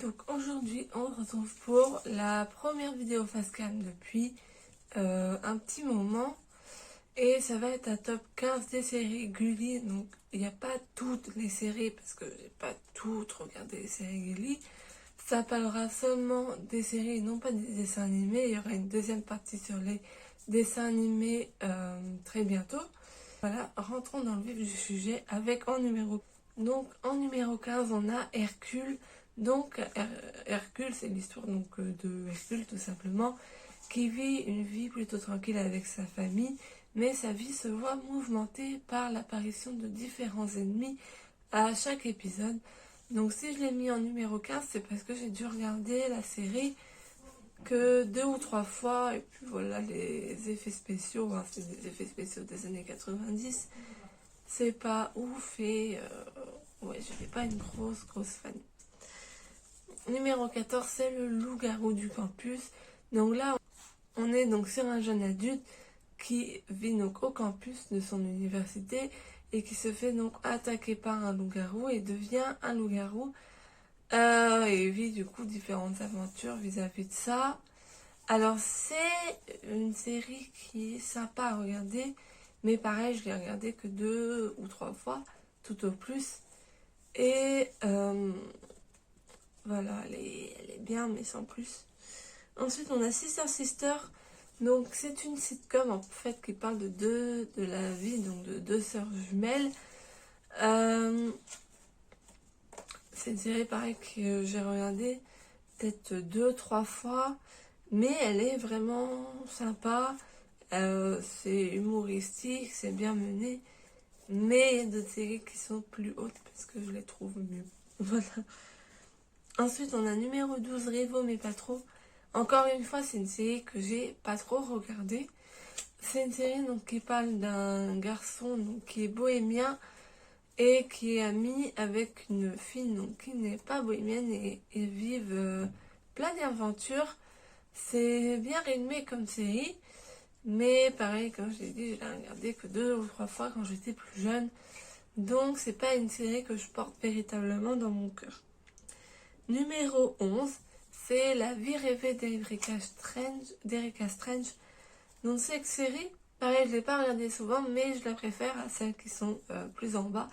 Donc aujourd'hui on se retrouve pour la première vidéo facecam depuis un petit moment. Et ça va être un top 15 des séries Gulli. Donc il n'y a pas toutes les séries parce que j'ai pas toutes regardé les séries Gulli. Ça parlera seulement des séries et non pas des dessins animés. Il y aura une deuxième partie sur les dessins animés très bientôt. Voilà, rentrons dans le vif du sujet avec en numéro. Donc en numéro 15 on a Hercule. Donc Hercule, c'est l'histoire de Hercule tout simplement, qui vit une vie plutôt tranquille avec sa famille, mais sa vie se voit mouvementée par l'apparition de différents ennemis à chaque épisode. Donc si je l'ai mis en numéro 15, c'est parce que j'ai dû regarder la série que 2 ou 3 fois, et puis voilà, les effets spéciaux, hein, c'est des effets spéciaux des années 90, c'est pas ouf et ouais, je n'étais pas une grosse fan. Numéro 14, c'est le loup-garou du campus. Donc là, on est donc sur un jeune adulte qui vit donc au campus de son université et qui se fait donc attaquer par un loup-garou et devient un loup-garou et vit du coup différentes aventures vis-à-vis de ça. Alors c'est une série qui est sympa à regarder, mais pareil, je l'ai regardée que 2 ou 3 fois, tout au plus. Et voilà, elle est bien, mais sans plus. Ensuite, on a Sister Sister. Donc, c'est une sitcom en fait qui parle de la vie donc de deux sœurs jumelles. C'est une série pareil que j'ai regardée peut-être 2-3 fois, mais elle est vraiment sympa. C'est humoristique, c'est bien mené, mais il y a d'autres séries qui sont plus hautes parce que je les trouve mieux. Voilà. Ensuite, on a numéro 12, Rivaux mais pas trop. Encore une fois, c'est une série que j'ai pas trop regardée. C'est une série donc, qui parle d'un garçon donc, qui est bohémien et qui est ami avec une fille donc, qui n'est pas bohémienne et ils vivent plein d'aventures. C'est bien rythmé comme série, mais pareil, comme je l'ai dit, je l'ai regardé que 2 ou 3 fois quand j'étais plus jeune. Donc, c'est pas une série que je porte véritablement dans mon cœur. Numéro 11, c'est La vie rêvée d'Erika Strange. Donc cette série, pareil, je ne l'ai pas regardée souvent, mais je la préfère à celles qui sont plus en bas.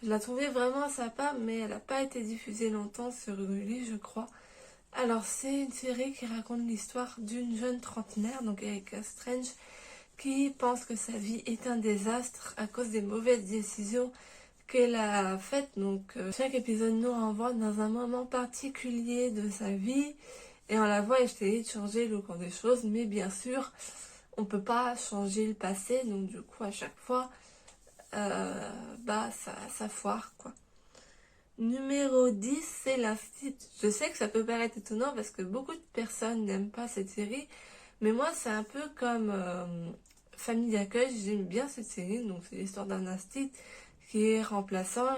Je la trouvais vraiment sympa, mais elle n'a pas été diffusée longtemps sur Gulli, je crois. Alors c'est une série qui raconte l'histoire d'une jeune trentenaire, donc Erika Strange, qui pense que sa vie est un désastre à cause des mauvaises décisions qu'elle a faites. Donc chaque épisode nous renvoie dans un moment particulier de sa vie et on la voit essayer de changer le cours des choses, mais bien sûr on peut pas changer le passé, donc du coup à chaque fois ça foire quoi. Numéro 10, c'est l'Institut. Je sais que ça peut paraître étonnant parce que beaucoup de personnes n'aiment pas cette série, mais moi c'est un peu comme Famille d'accueil, j'aime bien cette série. Donc c'est l'histoire d'un institut qui est remplaçant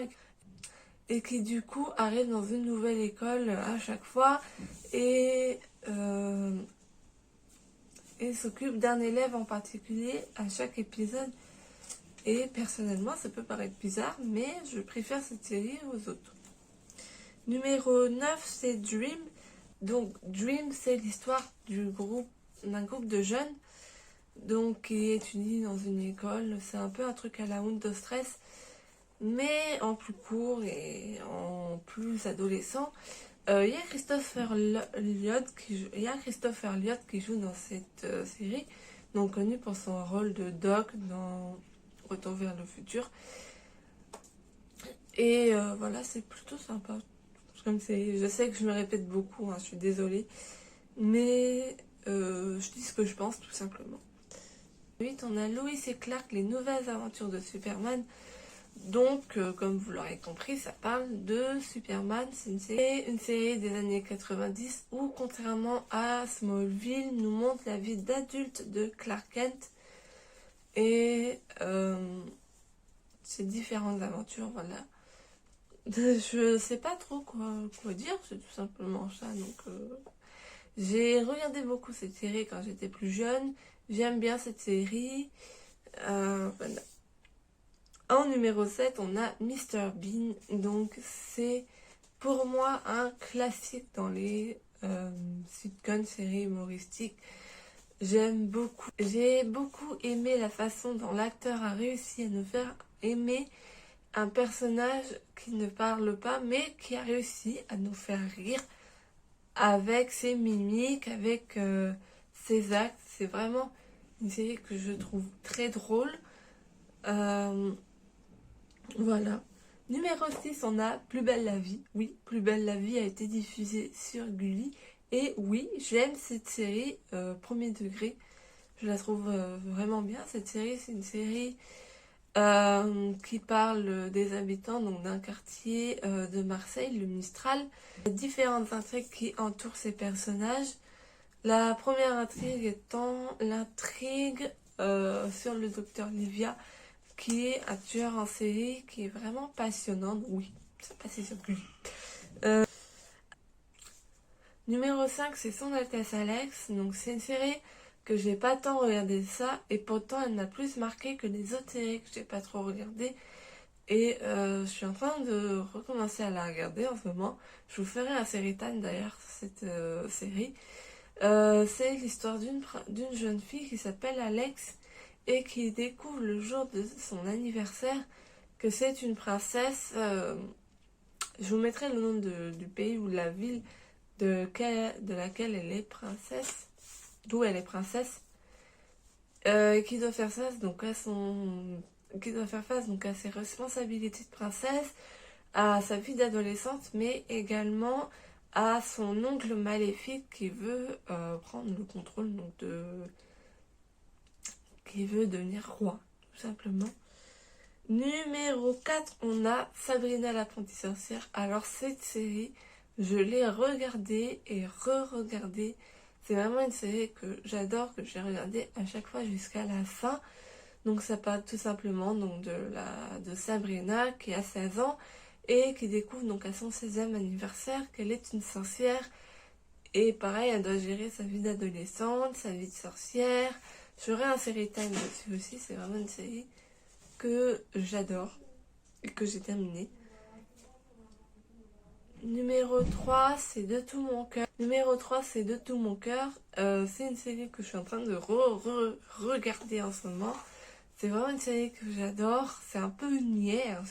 et qui du coup arrive dans une nouvelle école à chaque fois et s'occupe d'un élève en particulier à chaque épisode. Et personnellement ça peut paraître bizarre, mais je préfère cette série aux autres. Numéro 9, c'est Dream. Donc Dream, c'est l'histoire d'un groupe de jeunes donc qui étudient dans une école. C'est un peu un truc à la Windows Stress, mais en plus court et en plus adolescent. Il y a Christopher Lloyd qui joue dans cette série, donc connu pour son rôle de Doc dans Retour vers le futur. Et voilà, c'est plutôt sympa. Comme je sais que je me répète beaucoup, hein, je suis désolée, mais je dis ce que je pense tout simplement. Ensuite, on a Lois et Clark, les nouvelles aventures de Superman. Donc, comme vous l'aurez compris, ça parle de Superman. C'est une série des années 90 où, contrairement à Smallville, nous montre la vie d'adulte de Clark Kent et ses différentes aventures. Voilà. Je sais pas trop quoi dire, c'est tout simplement ça. Donc, j'ai regardé beaucoup cette série quand j'étais plus jeune. J'aime bien cette série. Voilà. En numéro 7, on a Mr Bean. Donc, c'est pour moi un classique dans les sitcoms, séries humoristiques. J'aime beaucoup. J'ai beaucoup aimé la façon dont l'acteur a réussi à nous faire aimer un personnage qui ne parle pas, mais qui a réussi à nous faire rire avec ses mimiques, avec ses actes. C'est vraiment une série que je trouve très drôle. Voilà. Numéro 6, on a Plus belle la vie. Oui, Plus belle la vie a été diffusée sur Gulli. Et oui, j'aime cette série, premier degré. Je la trouve vraiment bien. Cette série, c'est une série qui parle des habitants donc d'un quartier de Marseille, le Mistral. Il y a différentes intrigues qui entourent ces personnages. La première intrigue étant l'intrigue sur le docteur Livia, qui est un tueur en série qui est vraiment passionnant. Oui, c'est passé sur lui. Numéro 5, c'est Son Altesse Alex. Donc c'est une série que j'ai pas tant regardé ça, et pourtant elle m'a plus marqué que les autres séries que j'ai pas trop regardées. Et je suis en train de recommencer à la regarder en ce moment. Je vous ferai un série time d'ailleurs, cette série. C'est l'histoire d'une jeune fille qui s'appelle Alex et qui découvre le jour de son anniversaire que c'est une princesse. Je vous mettrai le nom du pays ou de la ville de laquelle elle est princesse, d'où elle est princesse, qui doit faire face donc qui doit faire face donc à ses responsabilités de princesse, à sa vie d'adolescente, mais également à son oncle maléfique qui veut prendre le contrôle donc qui veut devenir roi, tout simplement. Numéro 4, on a Sabrina l'apprentie sorcière. Alors cette série, je l'ai regardée et re-regardée. C'est vraiment une série que j'adore, que j'ai regardée à chaque fois jusqu'à la fin. Donc ça parle tout simplement donc de Sabrina qui a 16 ans et qui découvre donc à son 16e anniversaire qu'elle est une sorcière. Et pareil, elle doit gérer sa vie d'adolescente, sa vie de sorcière. J'aurai un série time dessus aussi, c'est vraiment une série que j'adore et que j'ai terminé. Numéro 3, c'est De tout mon cœur. Numéro 3, c'est De tout mon cœur. C'est une série que je suis en train de regarder en ce moment. C'est vraiment une série que j'adore. C'est un peu niais hein,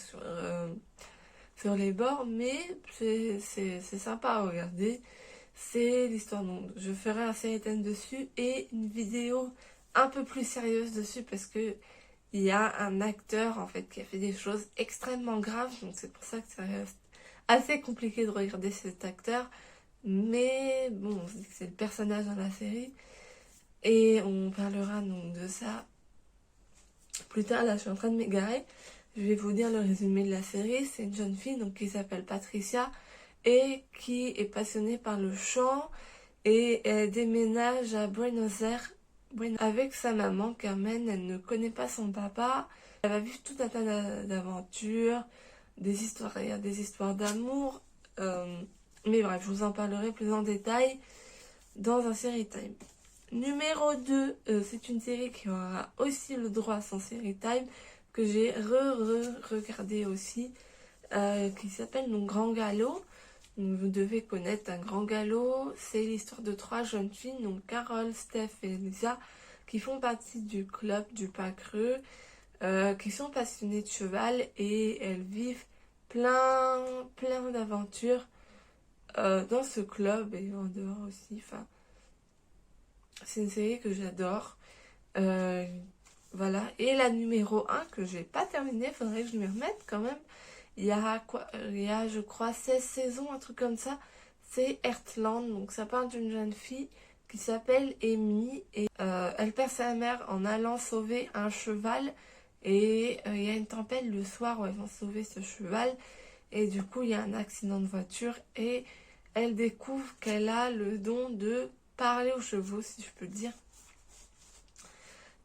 sur les bords, mais c'est sympa à regarder. C'est l'histoire, donc je ferai un série thème dessus et une vidéo un peu plus sérieuse dessus parce que il y a un acteur en fait qui a fait des choses extrêmement graves, donc c'est pour ça que ça reste assez compliqué de regarder cet acteur. Mais bon, c'est le personnage dans la série et on parlera donc de ça plus tard. Là, je suis en train de m'égarer. Je vais vous dire le résumé de la série. C'est une jeune fille donc qui s'appelle Patricia et qui est passionnée par le chant et elle déménage à Buenos Aires avec sa maman Carmen. Elle ne connaît pas son papa. Elle va vivre tout un tas d'aventures, des histoires, il y a des histoires d'amour. Mais bref, je vous en parlerai plus en détail dans un série time. Numéro 2, c'est une série qui aura aussi le droit à son série time, que j'ai regardé aussi, qui s'appelle donc Grand Galop. Donc, vous devez connaître Un Grand Galop. C'est l'histoire de 3 jeunes filles, donc Carole, Steph et Lisa, qui font partie du club du Pâquereux, qui sont passionnées de cheval et elles vivent plein d'aventures dans ce club et en dehors aussi. Enfin, c'est une série que j'adore. Voilà. Et la numéro 1 que j'ai pas terminée, faudrait que je m'y remette quand même. Il y a je crois 16 saisons, un truc comme ça. C'est Heartland. Donc ça parle d'une jeune fille qui s'appelle Amy et elle perd sa mère en allant sauver un cheval. Et il y a une tempête le soir où elles vont sauver ce cheval. Et du coup, il y a un accident de voiture et elle découvre qu'elle a le don de parler aux chevaux, si je peux dire.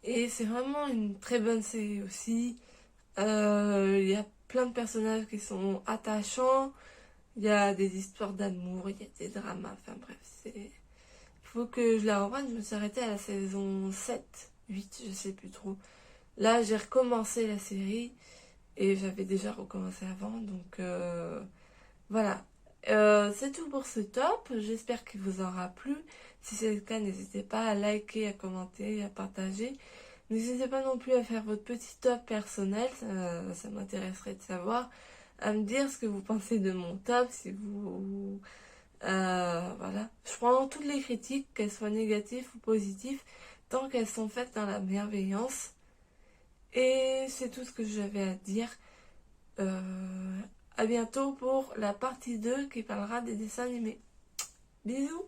Et c'est vraiment une très bonne série aussi. Il y a plein de personnages qui sont attachants. Il y a des histoires d'amour, il y a des dramas. Enfin bref, il faut que je la reprenne. Je me suis arrêtée à la saison 7, 8, je sais plus trop. Là, j'ai recommencé la série et j'avais déjà recommencé avant. Donc voilà. C'est tout pour ce top, j'espère qu'il vous aura plu. Si c'est le cas, n'hésitez pas à liker, à commenter, à partager. N'hésitez pas non plus à faire votre petit top personnel, ça m'intéresserait de savoir, à me dire ce que vous pensez de mon top, si vous... voilà. Je prends toutes les critiques, qu'elles soient négatives ou positives, tant qu'elles sont faites dans la bienveillance. Et c'est tout ce que j'avais à dire. À bientôt pour la partie 2 qui parlera des dessins animés. Bisous!